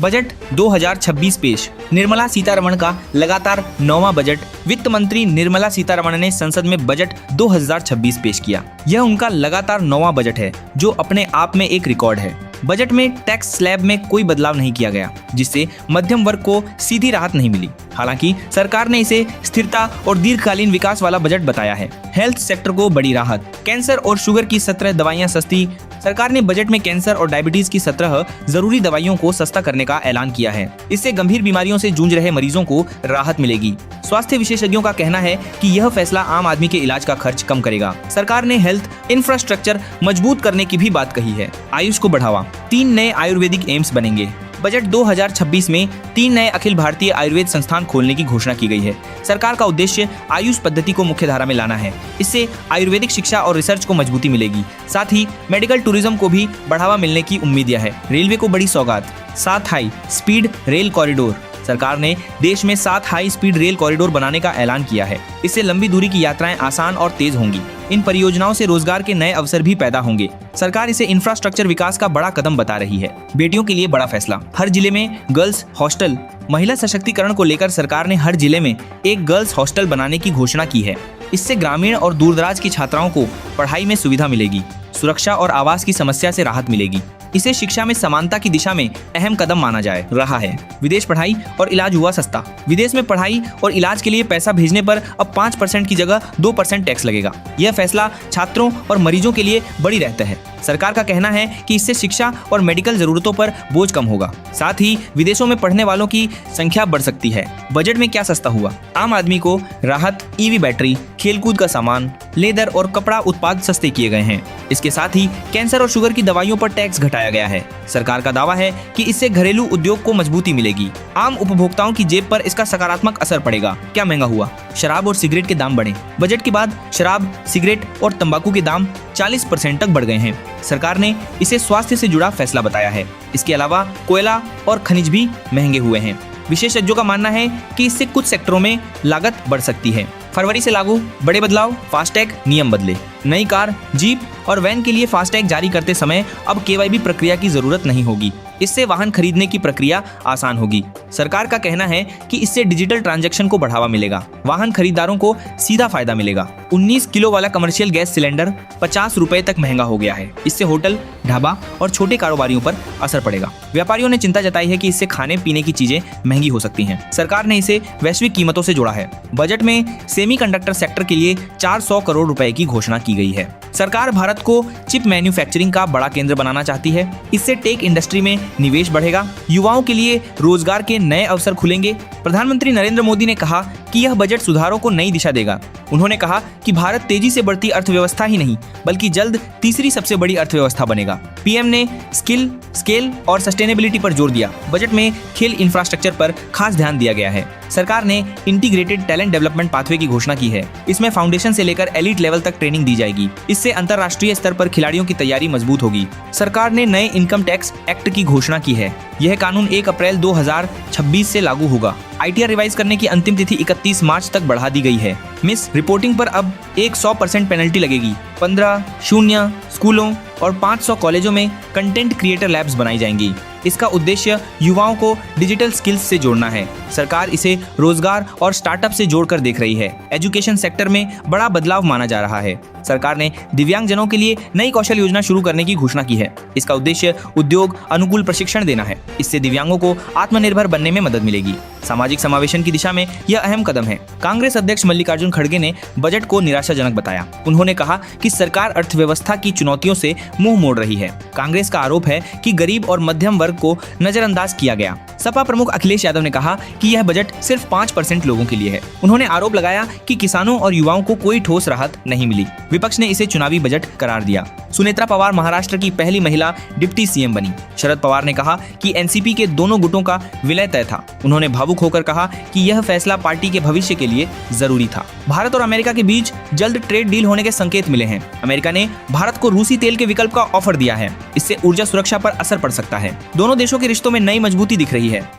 Budget 2026 पेश। निर्मला सीतारमण का लगातार 9वां बजट। वित्त मंत्री निर्मला सीतारमण ने संसद में बजट 2026 पेश किया। यह उनका लगातार 9वां बजट है, जो अपने आप में एक रिकॉर्ड है। बजट में टैक्स स्लैब में कोई बदलाव नहीं किया गया, जिससे मध्यम वर्ग को सीधी राहत नहीं मिली। हालांकि सरकार ने इसे स्थिरता और दीर्घकालीन विकास वाला बजट बताया है। हेल्थ सेक्टर को बड़ी राहत। कैंसर और शुगर की 17 दवाइयां सस्ती। सरकार ने बजट में कैंसर और डायबिटीज की 17 जरूरी दवाइयों को सस्ता करने का ऐलान किया है। इससे गंभीर बीमारियों से जूझ रहे मरीजों को राहत मिलेगी। स्वास्थ्य विशेषज्ञों का कहना है कि यह फैसला आम आदमी के इलाज का खर्च कम करेगा। सरकार ने हेल्थ इंफ्रास्ट्रक्चर मजबूत करने की भी बात कही है। आयुष को बढ़ावा। 3 नए आयुर्वेदिक एम्स बनेंगे। बजट 2026 में 3 नए अखिल भारतीय आयुर्वेद संस्थान खोलने की घोषणा की गई है। सरकार का उद्देश्य आयुष पद्धति को मुख्य धारा में लाना है। इससे आयुर्वेदिक शिक्षा और रिसर्च को मजबूती मिलेगी। साथ ही मेडिकल टूरिज्म को भी बढ़ावा मिलने की उम्मीद है। रेलवे को बड़ी सौगात। 7 हाई स्पीड रेल कॉरिडोर। सरकार ने देश में 7 हाई स्पीड रेल कॉरिडोर बनाने का ऐलान किया है। इससे लंबी दूरी की यात्राएं आसान और तेज होंगी। इन परियोजनाओं से रोजगार के नए अवसर भी पैदा होंगे। सरकार इसे इंफ्रास्ट्रक्चर विकास का बड़ा कदम बता रही है। बेटियों के लिए बड़ा फैसला। हर जिले में गर्ल्स हॉस्टल। महिला सशक्तिकरण को लेकर सरकार ने हर जिले में एक गर्ल्स हॉस्टल बनाने की घोषणा की है। इससे ग्रामीण और दूरदराज की छात्राओं को पढ़ाई में सुविधा मिलेगी। सुरक्षा और आवास की समस्या से राहत मिलेगी। इसे शिक्षा में समानता की दिशा में अहम कदम माना जाए रहा है। विदेश पढ़ाई और इलाज हुआ सस्ता। विदेश में पढ़ाई और इलाज के लिए पैसा भेजने पर अब 5% की जगह 2% टैक्स लगेगा। यह फैसला छात्रों और मरीजों के लिए बड़ी रहता है। सरकार का कहना है कि इससे शिक्षा और मेडिकल जरूरतों पर बोझ कम होगा। साथ ही विदेशों में पढ़ने वालों की संख्या बढ़ सकती है। बजट में क्या सस्ता हुआ? आम आदमी को राहत। ईवी बैटरी, खेलकूद का सामान, लेदर और कपड़ा उत्पाद सस्ते किए गए हैं। इसके साथ ही कैंसर और शुगर की दवाइयों पर टैक्स घटाया गया है। सरकार का दावा है कि इससे घरेलू उद्योग को मजबूती मिलेगी। आम उपभोक्ताओं की जेब पर इसका सकारात्मक असर पड़ेगा। क्या महंगा हुआ? शराब और सिगरेट के दाम बढ़े। बजट के बाद शराब, सिगरेट और तंबाकू के दाम 40% तक बढ़ गए हैं। सरकार ने इसे स्वास्थ्य से जुड़ा फैसला बताया है। इसके अलावा कोयला और खनिज भी महंगे हुए हैं। विशेषज्ञों का मानना है कि इससे कुछ सेक्टरों में लागत बढ़ सकती है। फरवरी से लागू बड़े बदलाव। फास्टैग नियम बदले। नई कार, जीप और वैन के लिए फास्टैग जारी करते समय अब केवाईबी प्रक्रिया की जरूरत नहीं होगी। इससे वाहन खरीदने की प्रक्रिया आसान होगी। सरकार का कहना है कि इससे डिजिटल ट्रांजैक्शन को बढ़ावा मिलेगा। वाहन खरीदारों को सीधा फायदा मिलेगा। 19 किलो वाला कमर्शियल गैस सिलेंडर 50 रुपए तक महंगा हो गया है। इससे होटल, ढाबा और छोटे कारोबारियों पर असर पड़ेगा। व्यापारियों ने चिंता जताई है कि इससे खाने पीने की चीजें महंगी हो सकती हैं। सरकार ने इसे वैश्विक कीमतों से जोड़ा है। बजट में सेमीकंडक्टर सेक्टर के लिए 400 करोड़ रुपए की घोषणा की गई है। सरकार भारत को चिप मैन्युफैक्चरिंग का बड़ा केंद्र बनाना चाहती है। इससे टेक इंडस्ट्री में निवेश बढ़ेगा। युवाओं के लिए रोजगार के नए अवसर खुलेंगे। प्रधानमंत्री नरेंद्र मोदी ने कहा कि यह बजट सुधारों को नई दिशा देगा। उन्होंने कहा कि भारत तेजी से बढ़ती अर्थव्यवस्था ही नहीं, बल्कि जल्द तीसरी सबसे बड़ी अर्थव्यवस्था बनेगा। पीएम ने स्किल, स्केल और सस्टेनेबिलिटी पर जोर दिया। बजट में खेल इंफ्रास्ट्रक्चर पर खास ध्यान दिया गया है। सरकार ने इंटीग्रेटेड टैलेंट डेवलपमेंट पाथवे की घोषणा की है। इसमें फाउंडेशन से लेकर एलीट लेवल तक ट्रेनिंग दी जाएगी। इससे अंतर्राष्ट्रीय स्तर पर खिलाड़ियों की तैयारी मजबूत होगी। सरकार ने नए इनकम टैक्स एक्ट की घोषणा की है। यह कानून 1 अप्रैल 2026 से लागू होगा। आईटीआर रिवाइज करने की अंतिम तिथि 31 मार्च तक बढ़ा दी गई है। मिस रिपोर्टिंग पर अब 100% पेनल्टी लगेगी। 15 शून्य स्कूलों और 500 कॉलेजों में कंटेंट क्रिएटर लैब्स बनाई जाएंगी। इसका उद्देश्य युवाओं को डिजिटल स्किल्स से जोड़ना है। सरकार इसे रोजगार और स्टार्टअप से जोड़कर देख रही है। एजुकेशन सेक्टर में बड़ा बदलाव माना जा रहा है। सरकार ने दिव्यांगजनों के लिए नई कौशल योजना शुरू करने की घोषणा की है। इसका उद्देश्य उद्योग अनुकूल प्रशिक्षण देना है। इससे दिव्यांगों को आत्मनिर्भर बनने में मदद मिलेगी। सामाजिक समावेशन की दिशा में यह अहम कदम है। कांग्रेस अध्यक्ष मल्लिकार्जुन खड़गे ने बजट को निराशाजनक बताया। उन्होंने कहा कि सरकार अर्थव्यवस्था की चुनौतियों से मुंह मोड़ रही है। कांग्रेस का आरोप है कि गरीब और मध्यम वर्ग को नजरअंदाज किया गया। सपा प्रमुख अखिलेश यादव ने कहा कि यह बजट सिर्फ 5% लोगों के लिए है। उन्होंने आरोप लगाया कि किसानों और युवाओं को कोई ठोस राहत नहीं मिली। विपक्ष ने इसे चुनावी बजट करार दिया। सुनेत्रा पवार महाराष्ट्र की पहली महिला डिप्टी सीएम बनी। शरद पवार ने कहा कि एनसीपी के दोनों गुटों का विलय तय था। उन्होंने भावुक होकर कहा कि यह फैसला पार्टी के भविष्य के लिए जरूरी था। भारत और अमेरिका के बीच जल्द ट्रेड डील होने के संकेत मिले हैं। अमेरिका ने भारत को रूसी तेल के विकल्प का ऑफर दिया है। इससे ऊर्जा सुरक्षा पर असर पड़ सकता है। दोनों देशों के रिश्तों में नई मजबूती दिख रही है।